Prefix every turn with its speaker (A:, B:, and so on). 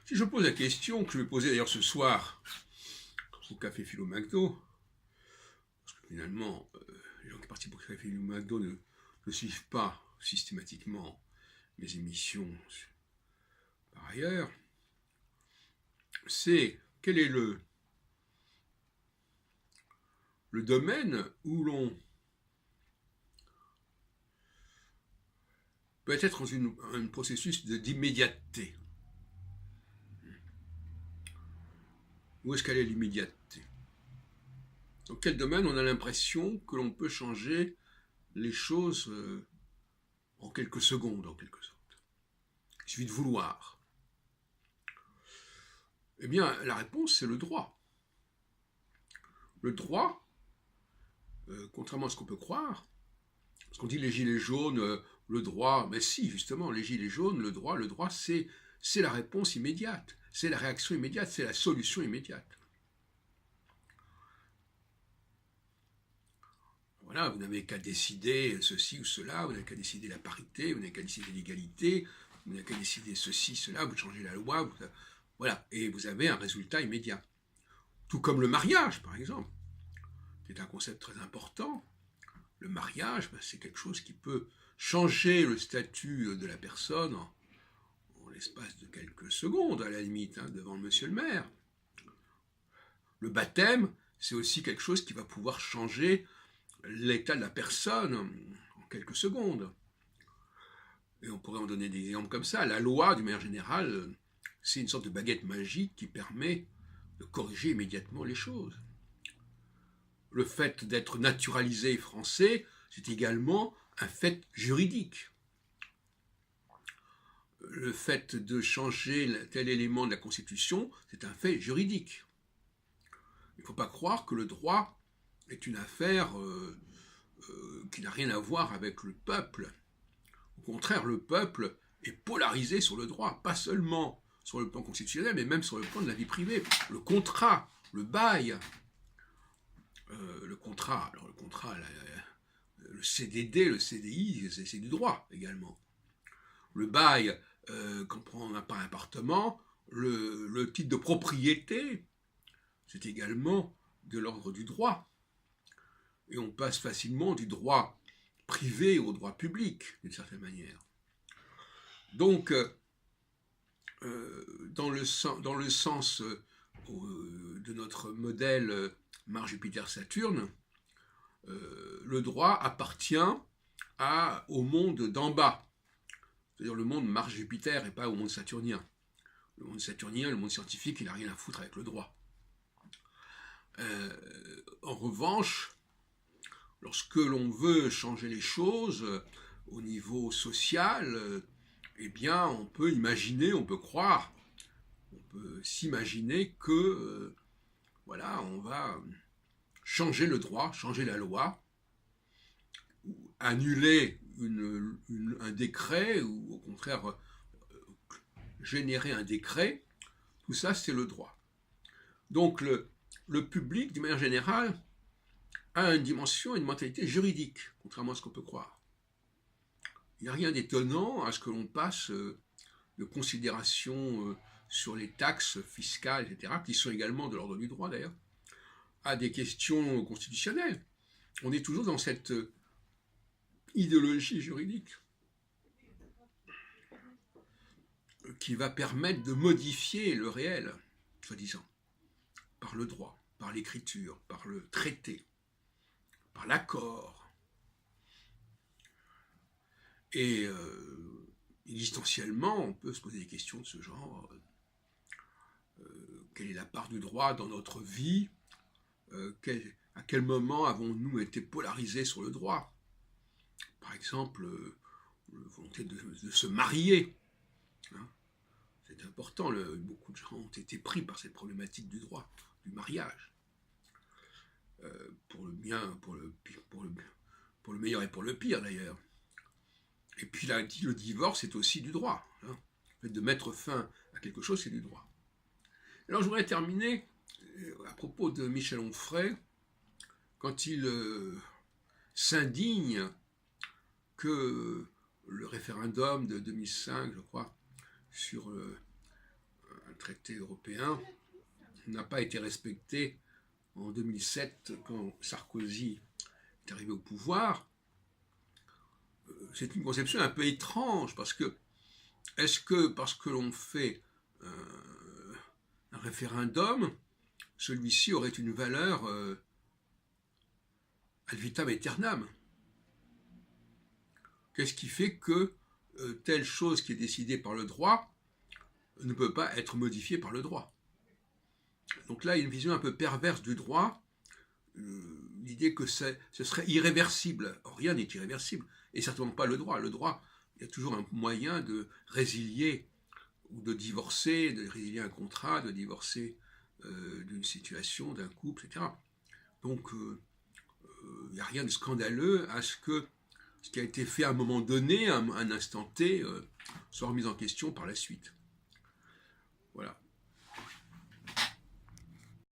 A: Si je pose la question, que je vais poser d'ailleurs ce soir au Café Philo McDo, parce que finalement, les gens qui participent au Café Philo McDo ne suivent pas systématiquement mes émissions par ailleurs, c'est quel est le domaine où l'on peut être dans un processus d'immédiateté. Où est-ce qu'elle est l'immédiateté? Dans quel domaine on a l'impression que l'on peut changer les choses en quelques secondes, en quelque sorte? Il suffit de vouloir. Eh bien, la réponse, c'est le droit. Le droit, contrairement à ce qu'on peut croire, parce qu'on dit les gilets jaunes, le droit, mais si, justement, les gilets jaunes, le droit, c'est la réponse immédiate, c'est la réaction immédiate, c'est la solution immédiate. Voilà, vous n'avez qu'à décider ceci ou cela, vous n'avez qu'à décider la parité, vous n'avez qu'à décider l'égalité, vous n'avez qu'à décider ceci, cela, vous changez la loi, voilà, et vous avez un résultat immédiat. Tout comme le mariage, par exemple, qui est un concept très important. Le mariage, c'est quelque chose qui peut changer le statut de la personne en l'espace de quelques secondes, à la limite, devant le monsieur le maire. Le baptême, c'est aussi quelque chose qui va pouvoir changer l'état de la personne en quelques secondes. Et on pourrait en donner des exemples comme ça. La loi, d'une manière générale, c'est une sorte de baguette magique qui permet de corriger immédiatement les choses. Le fait d'être naturalisé français, c'est également un fait juridique. Le fait de changer tel élément de la Constitution, c'est un fait juridique. Il ne faut pas croire que le droit est une affaire qui n'a rien à voir avec le peuple. Au contraire, le peuple est polarisé sur le droit, pas seulement sur le plan constitutionnel, mais même sur le plan de la vie privée. Le contrat, le bail, le contrat, le CDD, le CDI, c'est du droit également. Le bail, quand on n'a pas un appartement, le titre de propriété, c'est également de l'ordre du droit. Et on passe facilement du droit privé au droit public, d'une certaine manière. Donc, dans le sens de notre modèle Mars, Jupiter, Saturne, le droit appartient au monde d'en bas, c'est-à-dire le monde Mars, Jupiter et pas au monde saturnien. Le monde saturnien, le monde scientifique, il n'a rien à foutre avec le droit. En revanche, lorsque l'on veut changer les choses au niveau social, eh bien, on peut imaginer, on peut croire, on peut s'imaginer que, voilà, on va changer le droit, changer la loi, ou annuler un décret, ou au contraire, générer un décret. Tout ça, c'est le droit. Donc, le public, d'une manière générale, a une dimension, une mentalité juridique, contrairement à ce qu'on peut croire. Il n'y a rien d'étonnant à ce que l'on passe de considérations sur les taxes fiscales, etc., qui sont également de l'ordre du droit d'ailleurs, à des questions constitutionnelles. On est toujours dans cette idéologie juridique qui va permettre de modifier le réel, soi-disant, par le droit, par l'écriture, par le traité, par l'accord. Et existentiellement, on peut se poser des questions de ce genre. Quelle est la part du droit dans notre vie? À quel moment avons-nous été polarisés sur le droit? Par exemple, la volonté de se marier. C'est important, beaucoup de gens ont été pris par cette problématique du droit, du mariage. Pour le bien, pour le meilleur et pour le pire d'ailleurs. Et puis le divorce est aussi du droit. Le fait de mettre fin à quelque chose, c'est du droit. Alors je voudrais terminer à propos de Michel Onfray, quand il s'indigne que le référendum de 2005, je crois, sur un traité européen n'a pas été respecté en 2007 quand Sarkozy est arrivé au pouvoir. C'est une conception un peu étrange parce que est-ce que parce que l'on fait un référendum, celui-ci aurait une valeur ad vitam aeternam? Qu'est-ce qui fait que telle chose qui est décidée par le droit ne peut pas être modifiée par le droit? Donc là, il y a une vision un peu perverse du droit, l'idée que ce serait irréversible. Or, rien n'est irréversible, et certainement pas le droit. Le droit, il y a toujours un moyen de résilier ou de divorcer, de résilier un contrat, de divorcer d'une situation, d'un couple, etc. Donc, il n'y a rien de scandaleux à ce que ce qui a été fait à un moment donné, à un instant T, soit remis en question par la suite.